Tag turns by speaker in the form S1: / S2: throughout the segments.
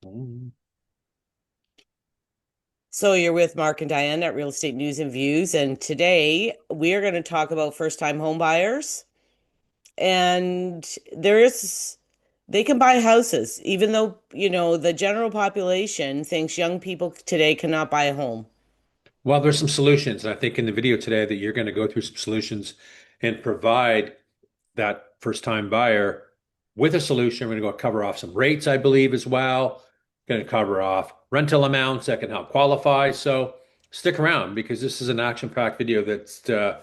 S1: Mm.
S2: So you're with Mark and Diane at Real Estate News and Views, and today we are going to talk about first-time home buyers. And there is, they can buy houses, even though, the general population thinks young people today cannot buy a home.
S1: Well, there's some solutions. And I think in the video today that you're going to go through some solutions and provide that first-time buyer with a solution. We're going to go cover off some rates, I believe, as well. Going to cover off rental amounts that can help qualify. So stick around because this is an action-packed video that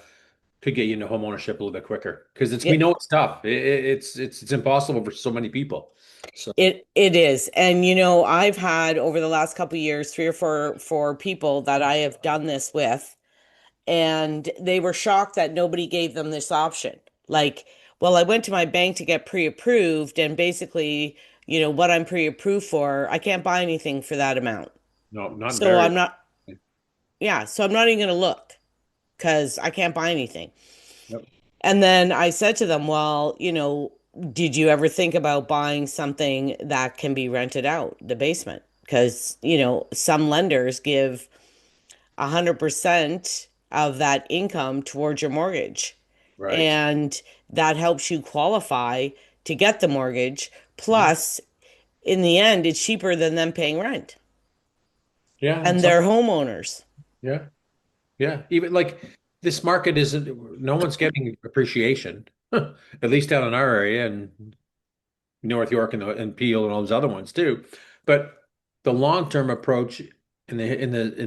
S1: could get you into home ownership a little bit quicker. Because we
S2: Yeah,
S1: know it's tough. It's impossible for so many people. So
S2: it is. And I've had over the last couple of years, three or four people that I have done this with, and they were shocked that nobody gave them this option. Like, well, I went to my bank to get pre-approved, and basically, what I'm pre-approved for, I can't buy anything for that amount.
S1: no, not
S2: So
S1: very.
S2: I'm not, yeah, so I'm not even going to look because I can't buy anything.
S1: Yep.
S2: And then I said to them, well, did you ever think about buying something that can be rented out, the basement? Because, some lenders give 100% of that income towards your mortgage.
S1: Right.
S2: And that helps you qualify to get the mortgage.
S1: Mhm.
S2: Plus, in the end, it's cheaper than them paying rent.
S1: Yeah,
S2: And
S1: it's
S2: they're homeowners.
S1: yeah. Yeah, even like this market isn't, no one's getting appreciation, at least down in our area and North York and Peel and all those other ones too. But the long-term approach in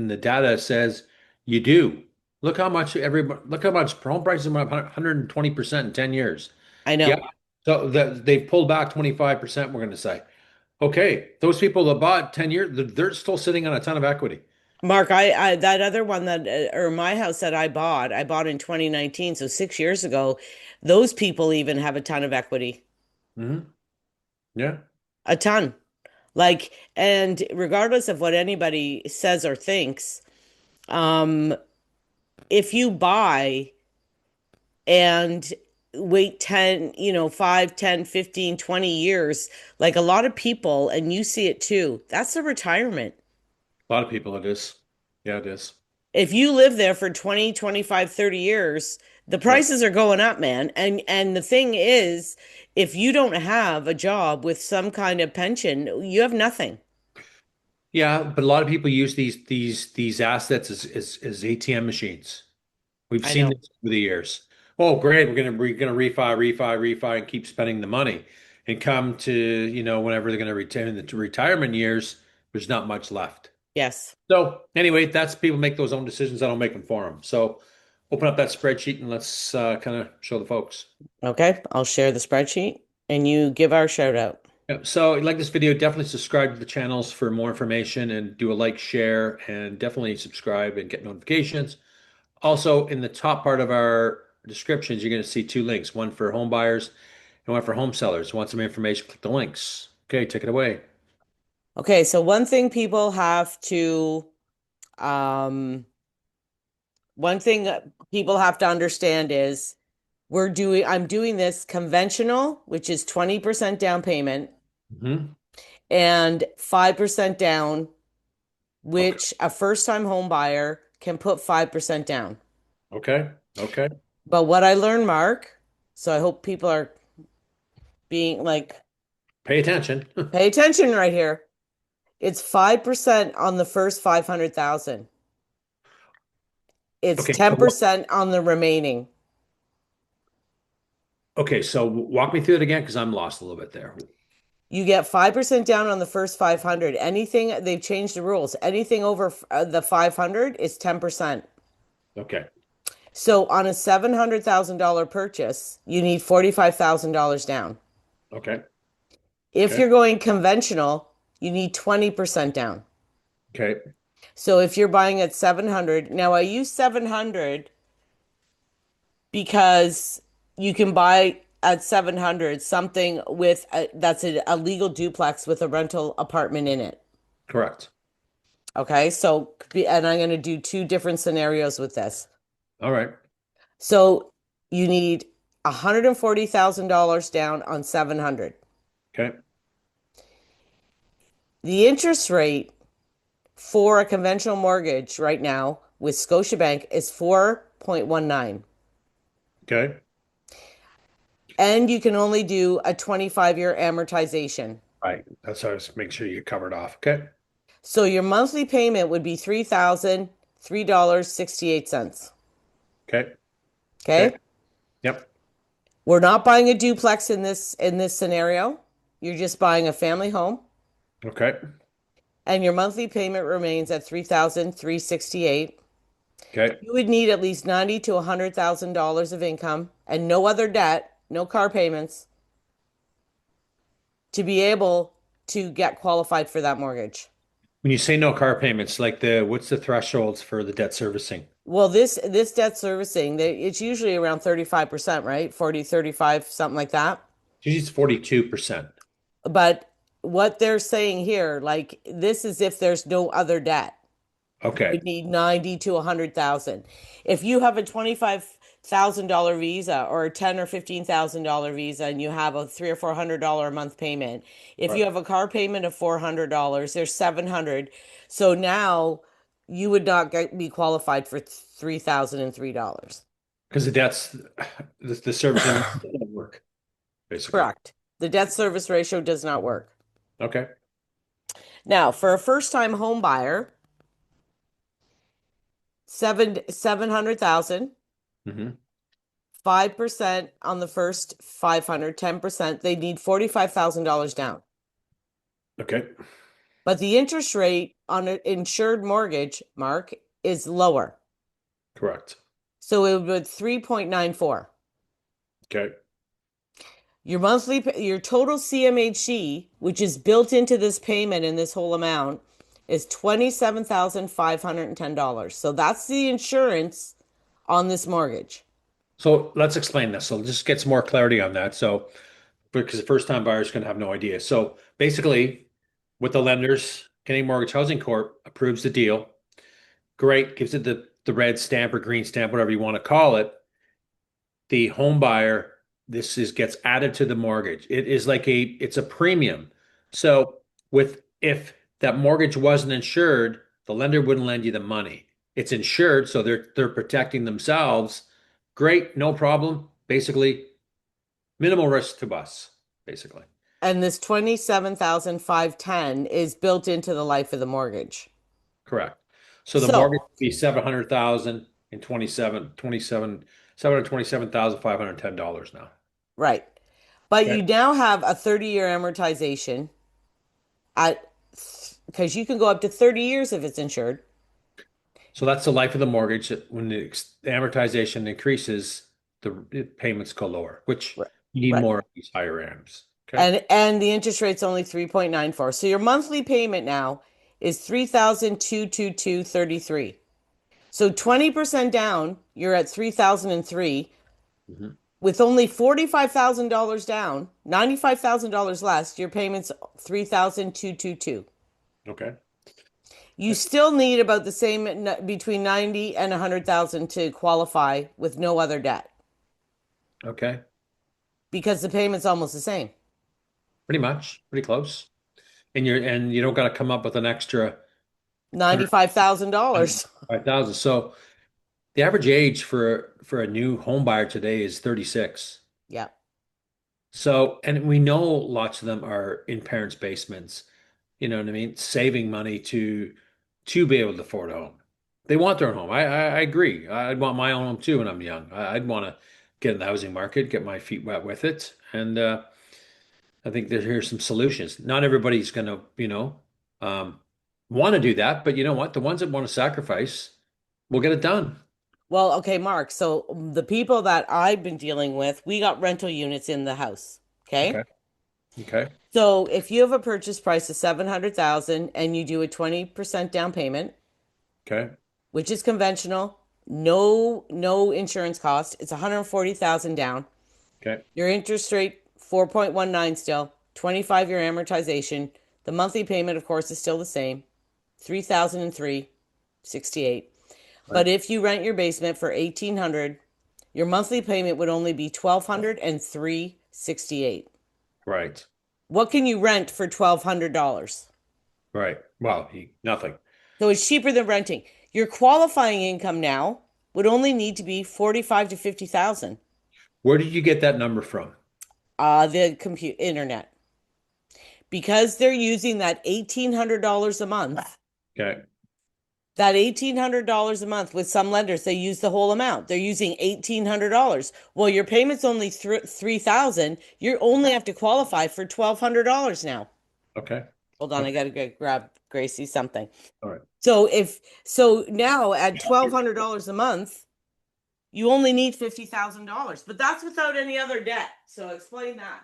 S1: the data says you do. Look how much home prices went up 120% in 10 years.
S2: I
S1: Yeah.
S2: know.
S1: So they've pulled back 25%, we're going to say. Okay, those people that bought 10 years, they're still sitting on a ton of equity.
S2: Mark, I that other one that or my house that I bought in 2019, so 6 years ago, those people even have a ton of equity,
S1: Hmm. Yeah.
S2: a ton. Like, and regardless of what anybody says or thinks, um, if you buy and wait 10, 5, 10, 15, 20 years, like a lot of people, and you see it too, that's a retirement.
S1: A lot of people it is. Yeah, it is.
S2: If you live there for 20, 25, 30 years, the
S1: Yep.
S2: prices are going up, man. And the thing is, if you don't have a job with some kind of pension, you have nothing.
S1: Yeah, but a lot of people use these assets as ATM machines. We've
S2: I
S1: seen
S2: know.
S1: this over the years. Oh, great, we're gonna refi, and keep spending the money, and come to whenever they're gonna retain in the retirement years, there's not much left.
S2: Yes.
S1: So anyway, that's people make those own decisions. I don't make them for them. So open up that spreadsheet and let's kind of show the folks.
S2: Okay. I'll share the spreadsheet and you give our shout out.
S1: Yeah, so if you like this video, definitely subscribe to the channels for more information and do a like, share, and definitely subscribe and get notifications. Also, in the top part of our descriptions, you're going to see two links, one for home buyers and one for home sellers. Want some information, click the links. Okay, take it away.
S2: Okay. So um, one thing that people have to understand is I'm doing this conventional, which is 20% down payment
S1: Hmm.
S2: and 5% down,
S1: Okay.
S2: which a first-time home buyer can put 5% down.
S1: Okay. Okay.
S2: But what I learned, Mark, so I hope people are being like,
S1: Pay attention.
S2: pay attention right here. It's 5% on the first 500,000. It's
S1: Okay. So
S2: 10% on the remaining.
S1: okay. So walk me through it again because I'm lost a little bit there.
S2: You get 5% down on the first 500. Anything, they've changed the rules. Anything over the 500 is 10%.
S1: Okay.
S2: So on a $700,000 purchase, you need $45,000 down.
S1: Okay.
S2: If
S1: Okay.
S2: you're going conventional, you need 20% down.
S1: Okay.
S2: So if you're buying at 700, now I use 700 because you can buy at 700 something that's a legal duplex with a rental apartment in it.
S1: Correct.
S2: Okay. And I'm going to do two different scenarios with this.
S1: All right.
S2: So you need $140,000 down on 700.
S1: Okay.
S2: The interest rate for a conventional mortgage right now with Scotiabank is 4.19.
S1: Okay.
S2: And you can only do a 25-year amortization.
S1: Right. That's how I was making sure you covered off. Okay.
S2: So your monthly payment would be $3,003.68.
S1: Okay. Okay.
S2: Okay?
S1: Yep.
S2: We're not buying a duplex in this scenario. You're just buying a family home,
S1: Okay.
S2: and your monthly payment remains at 3,368.
S1: Okay.
S2: You would need at least 90 to $100,000 of income and no other debt, no car payments to be able to get qualified for that mortgage.
S1: When you say no car payments, like what's the thresholds for the debt servicing?
S2: Well, this debt servicing, it's usually around 35%, right? 40, 35, something like that.
S1: Usually it's 42%.
S2: But what they're saying here, like this is if there's no other debt. You
S1: Okay.
S2: would need 90 to 100,000. If you have a $25,000 visa or a 10 or $15,000 visa and you have a 300 or $400 a month payment, if you
S1: Right.
S2: have a car payment of $400, there's 700. So now you would not be qualified for $3,003.
S1: Because the debt's the servicing doesn't work, basically.
S2: Correct. The debt service ratio does not work.
S1: Okay.
S2: Now, for a first-time home buyer, 700,000.
S1: Hmm.
S2: 5% on the first 500, 10%, they need $45,000 down.
S1: Okay.
S2: But the interest rate on an insured mortgage, Mark, is lower.
S1: Correct.
S2: So it would be 3.94.
S1: Okay.
S2: Your total CMHC, which is built into this payment in this whole amount, is $27,510. So that's the insurance on this mortgage.
S1: So let's explain this. So just get some more clarity on that. So because the first time buyers can have no idea. So basically, with the lenders, Canadian Mortgage Housing Corp approves the deal. Great, gives it the red stamp or green stamp, whatever you want to call it. The home buyer, this is gets added to the mortgage. It is like it's a premium. So with if that mortgage wasn't insured, the lender wouldn't lend you the money. It's insured, so they're protecting themselves. Great, no problem. Basically, minimal risk to us, basically.
S2: And this 27,510 is built into the life of the mortgage.
S1: Correct. So the
S2: So,
S1: mortgage would be 700,000 and 727,510 dollars now.
S2: right. But
S1: Okay.
S2: you now have a 30-year amortization at because you can go up to 30 years if it's insured.
S1: So that's the life of the mortgage. When the amortization increases, the payments go lower, which
S2: Right.
S1: you need
S2: Right.
S1: more of these higher AMs. Okay.
S2: And the interest rate's only 3.94. So your monthly payment now is 3,222.33. So 20% down, you're at 3,003
S1: Hmm.
S2: with only $45,000 down, $95,000 less, your payment's 3,222.
S1: Okay.
S2: You still need about the same between 90 and 100,000 to qualify with no other debt
S1: Okay.
S2: because the payment's almost the same.
S1: Pretty much, pretty close. And you don't got to come up with an extra
S2: $95,000.
S1: 105,000. So the average age for a new home buyer today is 36.
S2: Yeah.
S1: So, and we know lots of them are in parents' basements, you know what I mean, saving money to be able to afford a home. They want their own home. I agree. I'd want my own home too when I'm young. I'd want to get in the housing market, get my feet wet with it, and I think here's some solutions. Not everybody's going to, um, want to do that, but you know what? The ones that want to sacrifice will get it done.
S2: Well, okay, Mark. So the people that I've been dealing with, we got rental units in the house.
S1: Okay.
S2: Okay.
S1: Okay.
S2: So if you have a purchase price of 700,000 and you do a 20% down payment,
S1: Okay.
S2: which is conventional, no insurance cost, it's 140,000 down.
S1: Okay.
S2: Your interest rate 4.19 still, 25-year amortization. The monthly payment of course is still the same, 3,003.68. But
S1: Right.
S2: if you rent your basement for 1,800, your monthly payment would only be 1,203.68.
S1: Right.
S2: What can you rent for $1,200?
S1: Right. Well, nothing.
S2: So it's cheaper than renting. Your qualifying income now would only need to be 45 to 50,000.
S1: Where did you get that number from?
S2: The compute internet. Because they're using that $1,800 a month.
S1: Okay.
S2: That $1,800 a month with some lenders, they use the whole amount. They're using $1,800. Well, your payment's only 3,000. You only have to qualify for $1,200 now.
S1: Okay.
S2: Hold on, I
S1: Okay.
S2: gotta go grab Gracie something.
S1: All right.
S2: So now at $1,200 a month, you only need $50,000, but that's without any other debt. So explain that.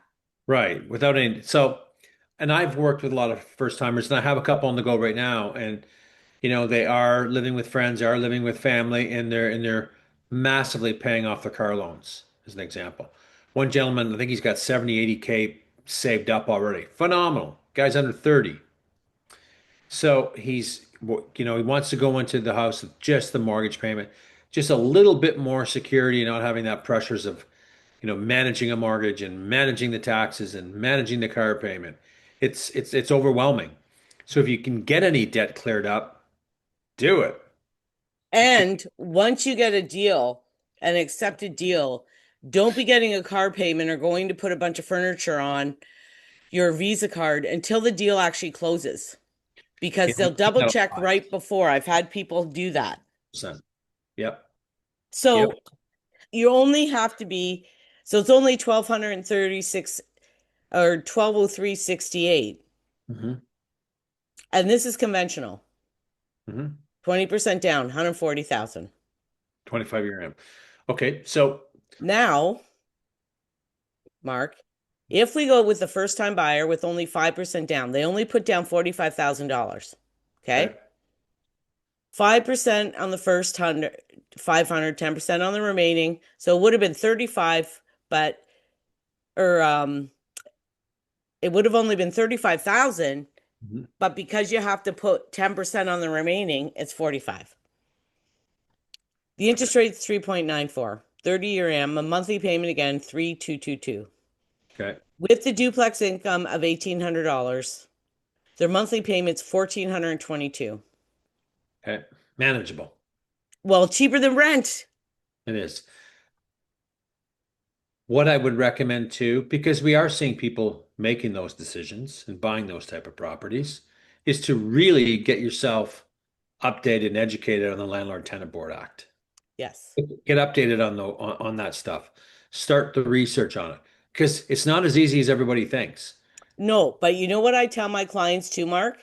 S1: Right. Without any, so, and I've worked with a lot of first timers, and I have a couple on the go right now, and they are living with friends, they are living with family, and they're massively paying off their car loans, as an example. One gentleman, I think he's got 70, 80K saved up already. Phenomenal. Guy's under 30. So he wants to go into the house with just the mortgage payment, just a little bit more security, not having that pressures of, managing a mortgage and managing the taxes and managing the car payment. It's overwhelming. So if you can get any debt cleared up, do it.
S2: And once you get a deal, an accepted deal, don't be getting a car payment or going to put a bunch of furniture on your Visa card until the deal actually closes.
S1: Yeah,
S2: Because
S1: we
S2: they'll
S1: see
S2: double
S1: that a
S2: check
S1: lot.
S2: right before. I've had people do that.
S1: Percent. Yep. Yep.
S2: So you only have to be, so it's only 1,236 or 1,203.68.
S1: hmm
S2: And this is conventional.
S1: hmm
S2: 20% down, 140,000.
S1: 25-year AM. Okay. So
S2: Now, Mark, if we go with the first time buyer with only 5% down, they only put down $45,000.
S1: okay.
S2: Okay. 5% on the first 100, 500, 10% on the remaining. So it would have been 35, but, or, it would have only been 35,000,
S1: Mhm.
S2: but because you have to put 10% on the remaining, it's 45. The
S1: Okay.
S2: interest rate's 3.94, 30-year AM, a monthly payment again, 3,222.
S1: Okay.
S2: With the duplex income of $1,800, their monthly payment's 1,422.
S1: Okay. Manageable.
S2: Well, cheaper than rent.
S1: It is. What I would recommend too, because we are seeing people making those decisions and buying those type of properties, is to really get yourself updated and educated on the Landlord Tenant Board Act.
S2: Yes.
S1: Get updated on that stuff. Start the research on it because it's not as easy as everybody thinks.
S2: No, but you know what I tell my clients too, Mark?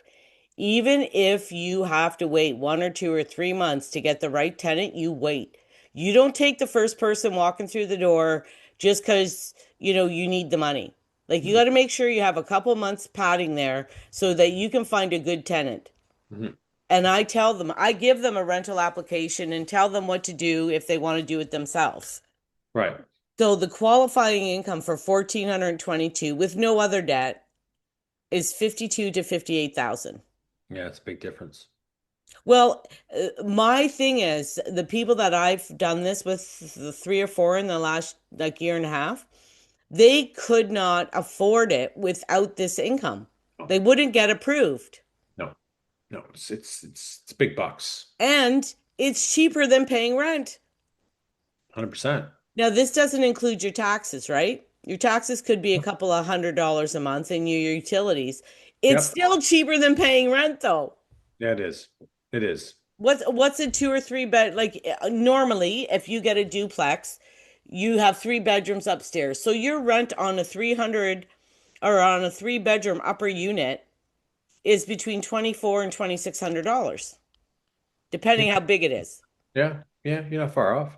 S2: Even if you have to wait 1 or 2 or 3 months to get the right tenant, you wait. You don't take the first person walking through the door just because, you need the money. Like you got to make sure you have a couple months padding there so that you can find a good tenant.
S1: Mhm.
S2: And I tell them, I give them a rental application and tell them what to do if they want to do it themselves.
S1: Right.
S2: So the qualifying income for 1,422 with no other debt is 52 to 58,000.
S1: Yeah, it's a big difference.
S2: Well, my thing is the people that I've done this with, the 3 or 4 in the last like year and a half, they could not afford it without this income.
S1: No,
S2: They wouldn't get approved.
S1: no, no. It's big bucks.
S2: And it's cheaper than paying rent.
S1: 100%.
S2: Now, this doesn't include your taxes, right? Your taxes could be a couple of $100 a month and your utilities. It's
S1: Yep.
S2: still cheaper than paying rent though.
S1: Yeah, it is. It is.
S2: What's a 2 or 3 bed like normally if you get a duplex, you have 3 bedrooms upstairs. So your rent on a 300 or on a 3 bedroom upper unit is between 24 and $2,600,
S1: Yeah.
S2: depending how big it is.
S1: Yeah. Yeah. You're not far off.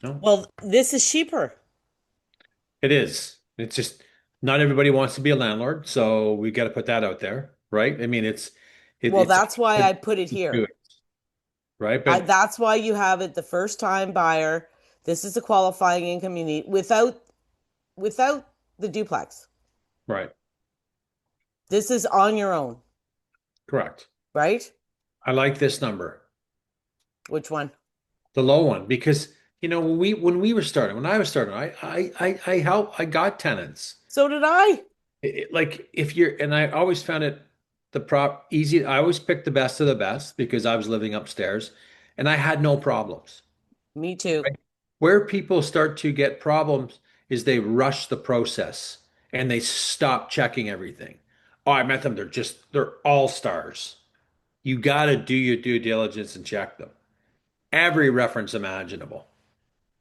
S1: No,
S2: Well, this is cheaper.
S1: it is. It's just not everybody wants to be a landlord, so we got to put that out there, right? I mean,
S2: Well,
S1: it's
S2: that's why I put it here.
S1: right? But
S2: That's why you have it the first time buyer. This is the qualifying income you need without the duplex.
S1: right,
S2: This is on your own,
S1: correct.
S2: right?
S1: I like this number,
S2: Which one?
S1: the low one, because when we were starting, when I was starting, I got tenants.
S2: So did I.
S1: Like if you're, and I always found it the prop easy. I always picked the best of the best because I was living upstairs and I had no problems.
S2: Me too.
S1: Right? Where people start to get problems is they rush the process and they stop checking everything. Oh, I met them. They're all stars. You got to do your due diligence and check them. Every reference imaginable.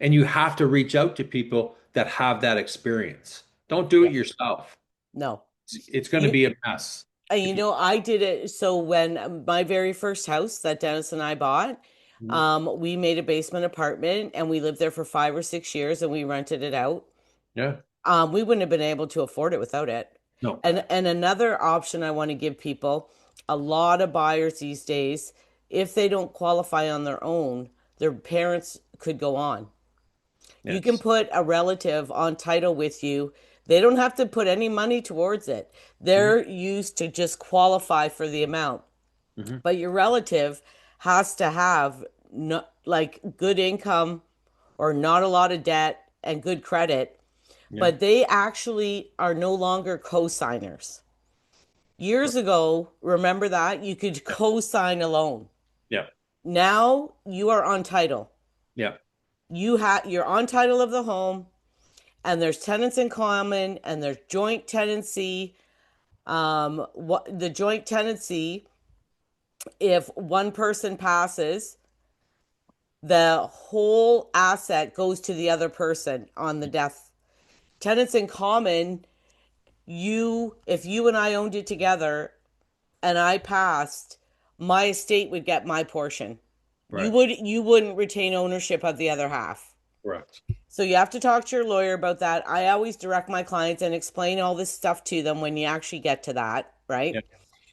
S1: And you have to reach out to people that have that experience. Don't do
S2: Yeah.
S1: it yourself.
S2: No.
S1: It's going to
S2: You
S1: be a mess.
S2: you know, I did it. So when my very first house that Dennis and I bought,
S1: Mhm.
S2: we made a basement apartment and we lived there for 5 or 6 years and we rented it out.
S1: Yeah.
S2: We wouldn't have been able to afford it without it.
S1: No.
S2: And another option I want to give people, a lot of buyers these days, if they don't qualify on their own, their parents could go on. You can
S1: Yes.
S2: put a relative on title with you. They don't have to put any money towards it.
S1: Hmm.
S2: They're used to just qualify for the amount.
S1: Hmm.
S2: But your relative has to have no, like good income or not a lot of debt and good credit,
S1: Yeah.
S2: but they actually are no longer co-signers. Years ago, remember that you could co-sign a loan.
S1: Yeah.
S2: Now you are on title.
S1: Yeah.
S2: You're on title of the home and there's tenants in common and there's joint tenancy. What the joint tenancy, if one person passes, the whole asset goes to the other person on the death. Tenants in common, if you and I owned it together and I passed, my estate would get my portion.
S1: Right.
S2: You wouldn't retain ownership of the other half.
S1: Correct.
S2: So you have to talk to your lawyer about that. I always direct my clients and explain all this stuff to them when you actually get to that,
S1: Yeah.
S2: right?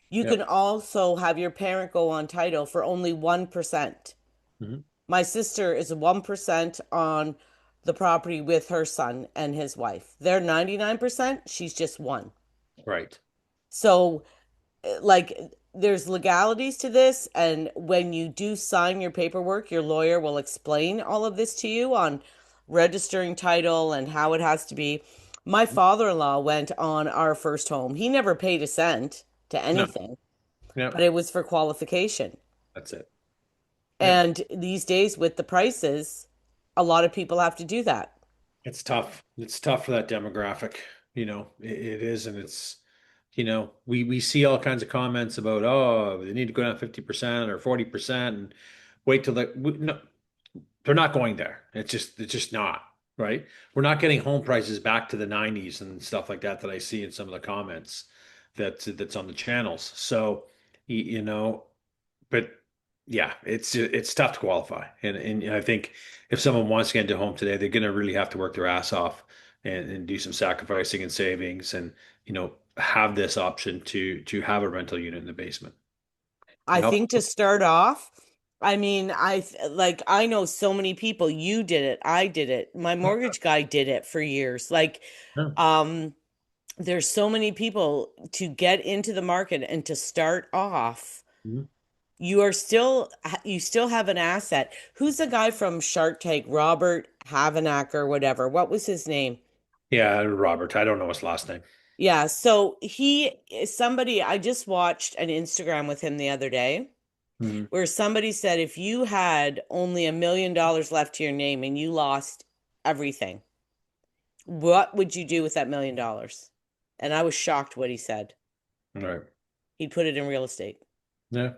S2: You
S1: Yeah.
S2: can also have your parent go on title for only 1%.
S1: Hmm.
S2: My sister is 1% on the property with her son and his wife. They're 99%, she's just one.
S1: Right.
S2: So, like, there's legalities to this. And when you do sign your paperwork, your lawyer will explain all of this to you on registering title and how it has to be. My father in law went on our first home. He never paid a cent to
S1: No.
S2: anything,
S1: Yeah.
S2: but it was for qualification.
S1: That's it. Yeah.
S2: And these days, with the prices, a lot of people have to do that.
S1: It's tough. It's tough for that demographic. It is, and we see all kinds of comments about, oh, they need to go down 50% or 40% and wait till no, they're not going there. It's just not, right? We're not getting home prices back to the 90s and stuff like that I see in some of the comments that's on the channels. So, but yeah, it's tough to qualify. And I think if someone wants to get into a home today, they're going to really have to work their ass off and do some sacrificing and savings and, have this option to have a rental unit in the basement.
S2: I
S1: Yep.
S2: think to start off, I mean, I know so many people. You did it. I did it. My mortgage guy did it for years.
S1: Yeah.
S2: Um, there's so many people to get into the market and to start off.
S1: Mhm.
S2: You still have an asset. Who's the guy from Shark Tank? Robert Havanack or whatever. What was his name?
S1: Yeah, Robert. I don't know his last name.
S2: Yeah, so he is somebody. I just watched an Instagram with him the other day
S1: Mhm.
S2: where somebody said if you had only $1 million left to your name and you lost everything, what would you do with that $1 million? And I was shocked what he said.
S1: All right.
S2: He'd put it in real estate.
S1: Yeah.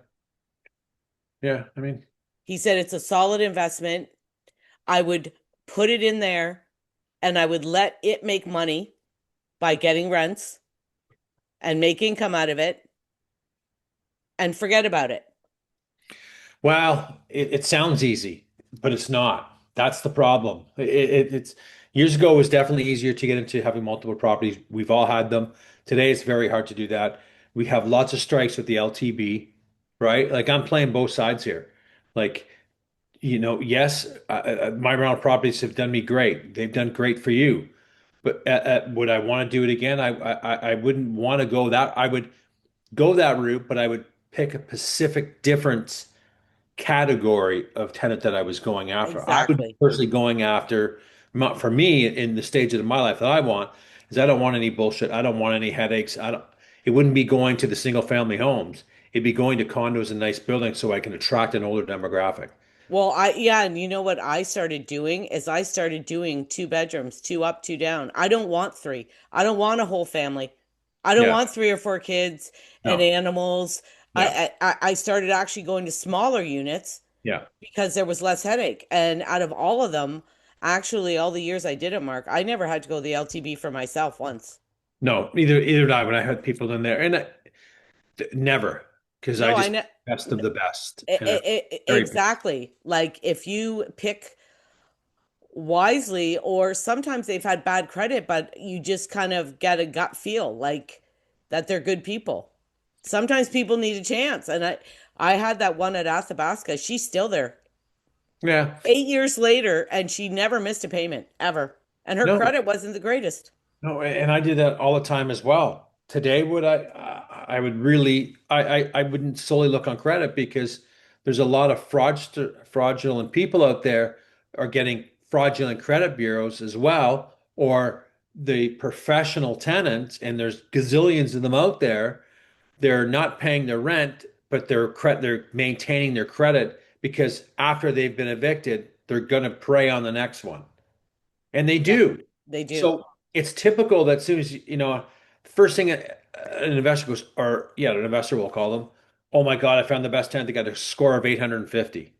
S1: Yeah. I mean,
S2: He said it's a solid investment. I would put it in there and I would let it make money by getting rents and make income out of it and forget about it.
S1: well, it sounds easy, but it's not. That's the problem. It's years ago it was definitely easier to get into having multiple properties. We've all had them. Today it's very hard to do that. We have lots of strikes with the LTB, right? Like I'm playing both sides here. Like, yes, my rental properties have done me great. They've done great for you. But would I want to do it again? I wouldn't want to go that. I would go that route, but I would pick a specific difference category of tenant that I was going after. I would be
S2: Exactly.
S1: personally going after, for me, in the stage of my life that I want, is I don't want any bullshit. I don't want any headaches. I don't. It wouldn't be going to the single family homes. It'd be going to condos and nice buildings so I can attract an older demographic.
S2: Well, yeah, and you know what I started doing is I started doing two bedrooms, two up, two down. I don't want three. I don't want a whole family. I don't
S1: Yeah.
S2: want three or four kids and
S1: No.
S2: animals.
S1: Yeah.
S2: I started actually going to smaller units
S1: Yeah.
S2: because there was less headache. And out of all of them, actually, all the years I did it, Mark, I never had to go to the LTB for myself once.
S1: No, either did I when I had people in there. And never, because I
S2: No, I
S1: just
S2: know.
S1: best of the best. And I'm very
S2: Exactly. Like if you pick wisely, or sometimes they've had bad credit, but you just kind of get a gut feel like that they're good people. Sometimes people need a chance. And I had that one at Athabasca. She's still there
S1: yeah.
S2: 8 years later, and she never missed a payment ever. And her
S1: No,
S2: credit wasn't the greatest.
S1: no, and I did that all the time as well. Today, would I would really, I wouldn't solely look on credit because there's a lot of fraudulent people out there are getting fraudulent credit bureaus as well, or the professional tenants, and there's gazillions of them out there. They're not paying their rent, but they're maintaining their credit because after they've been evicted, they're going to prey on the next one. And they
S2: Yeah,
S1: do.
S2: they do.
S1: So it's typical that as soon as the first thing an investor goes, or yeah, an investor will call them, oh my God, I found the best tenant. They got a score of 850.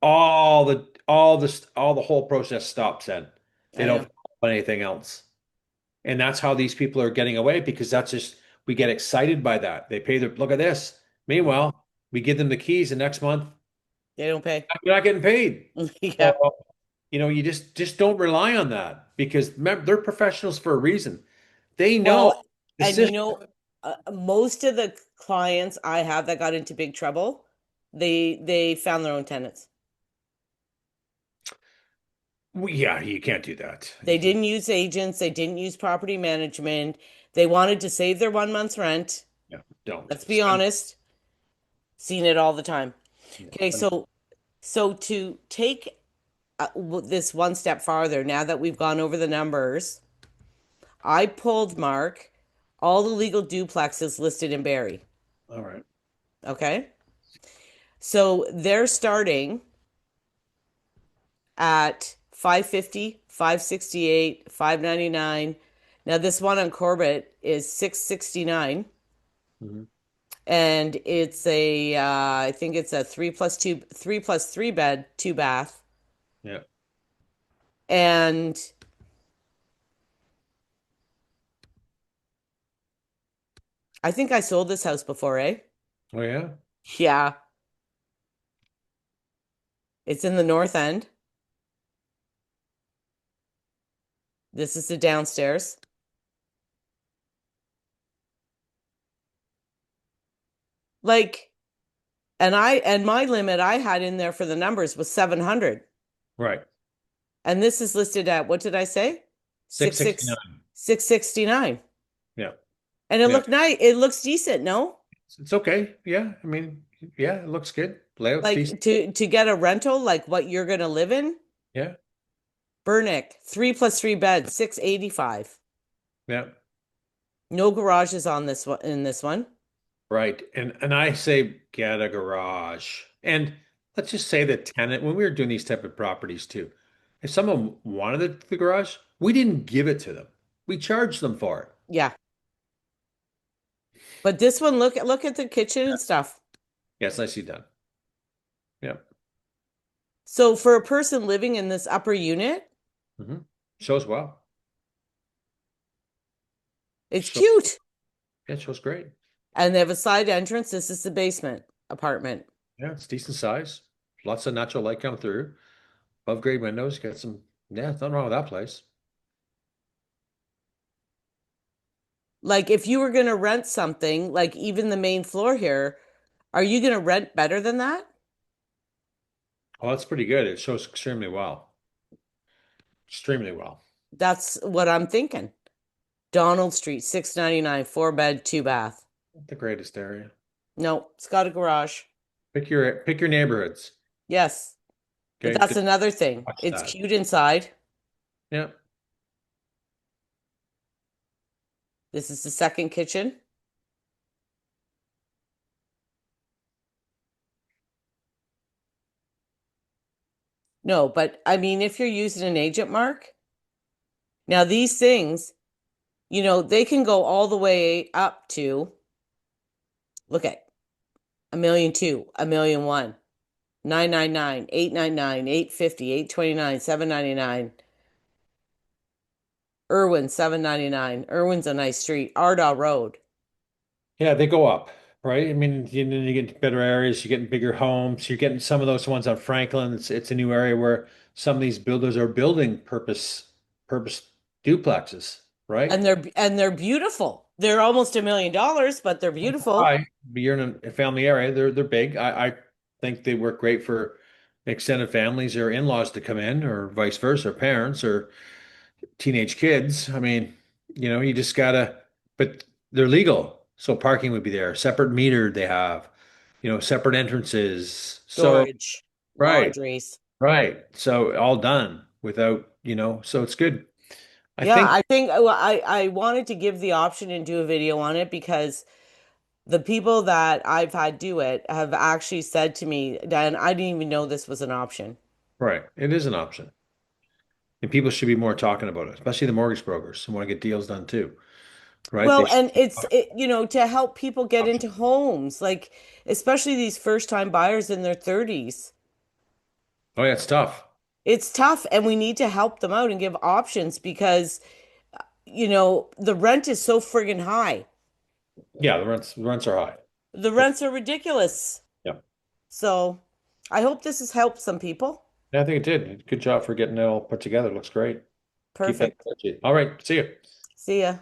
S1: All the whole process stops then. They
S2: I
S1: don't
S2: know.
S1: follow anything else. And that's how these people are getting away because that's just we get excited by that. They pay their look at this. Meanwhile, we give them the keys and next month
S2: They don't pay.
S1: you're not getting paid.
S2: Yeah.
S1: So, you just don't rely on that because remember, they're professionals for a reason. They know
S2: Well,
S1: the
S2: and you
S1: system.
S2: know, most of the clients I have that got into big trouble, they found their own tenants.
S1: Well, yeah, you can't do that.
S2: They didn't use agents, they didn't use property management. They wanted to save their 1 month's rent.
S1: Yeah, don't
S2: Let's be
S1: spend.
S2: honest, seen it all the time.
S1: Yeah,
S2: Okay, so to take this one step farther, now that we've gone over the numbers, I pulled Mark all the legal duplexes listed in Barrie.
S1: all right.
S2: Okay, so they're starting at 550, 568, 599. Now this one on Corbett is 669,
S1: Hmm.
S2: and it's I think it's a 3 plus 3 bed, two bath.
S1: Yeah.
S2: And I think I sold this house before, eh?
S1: Oh yeah.
S2: Yeah, it's in the north end. This is the downstairs. Like, and my limit I had in there for the numbers was 700.
S1: Right.
S2: And this is listed at, what did I say?
S1: Six
S2: Six
S1: sixty
S2: six
S1: nine.
S2: 669.
S1: Yeah.
S2: And it
S1: Yeah.
S2: looked nice. It looks decent, no?
S1: It's okay. Yeah. I mean, yeah, it looks good. Layout's decent.
S2: Like to get a rental like what you're gonna live in,
S1: Yeah.
S2: Burnick, 3 plus 3 beds, 685.
S1: Yeah.
S2: No garages on this one in this one.
S1: Right. And I say get a garage. And let's just say the tenant, when we were doing these type of properties too, if someone wanted the garage, we didn't give it to them. We charged them for it.
S2: Yeah. But this one, look at the kitchen
S1: Yeah.
S2: and stuff.
S1: Yes, I see done. Yeah.
S2: So for a person living in this upper unit,
S1: Hmm. Shows well.
S2: it's
S1: Show,
S2: cute.
S1: yeah, it shows great.
S2: And they have a side entrance. This is the basement apartment.
S1: Yeah, it's decent size. Lots of natural light come through. Above grade windows, got some, yeah, nothing wrong with that place.
S2: Like if you were going to rent something, like even the main floor here, are you going to rent better than that?
S1: Oh, that's pretty good. It shows extremely well. Extremely well.
S2: That's what I'm thinking. Donald Street, 699, 4 bed, two bath.
S1: Not the greatest area.
S2: No, it's got a garage.
S1: Pick your neighborhoods.
S2: Yes. But
S1: Okay,
S2: that's
S1: just
S2: another thing.
S1: watch
S2: It's
S1: that.
S2: cute inside.
S1: Yeah.
S2: This is the second kitchen. No, but I mean, if you're using an agent mark, now these things, they can go all the way up to, look at 1,200,000, 1,000,001, 999, 899, 850, 829, 799. Irwin, 799. Irwin's a nice street. Ardagh Road.
S1: Yeah, they go up, right? I mean, you get into better areas, you're getting bigger homes, you're getting some of those ones on Franklin. It's a new area where some of these builders are building purpose duplexes, right?
S2: And they're beautiful. They're almost $1,000,000, but they're beautiful.
S1: Hi, you're in a family area. They're big. I think they work great for extended families or in-laws to come in, or vice versa, parents or teenage kids. I mean, you just gotta, but they're legal. So parking would be there, separate meter they have, separate entrances. So,
S2: Storage,
S1: right,
S2: laundries.
S1: right. So all done without, so it's good. I
S2: Yeah,
S1: think,
S2: I think well, I wanted to give the option and do a video on it because the people that I've had do it have actually said to me, Dan, I didn't even know this was an option.
S1: right, it is an option. And people should be more talking about it, especially the mortgage brokers who want to get deals done too, right? They
S2: Well,
S1: should.
S2: and to help people get into homes, like especially these first-time buyers in their 30s.
S1: Oh, yeah, it's tough.
S2: It's tough, and we need to help them out and give options because, the rent is so friggin' high.
S1: Yeah, the rents are high.
S2: The rents are ridiculous.
S1: Yeah.
S2: So I hope this has helped some people.
S1: Yeah, I think it did. Good job for getting it all put together. Looks great. Keep that
S2: Perfect.
S1: touchy. All right. See you.
S2: See ya.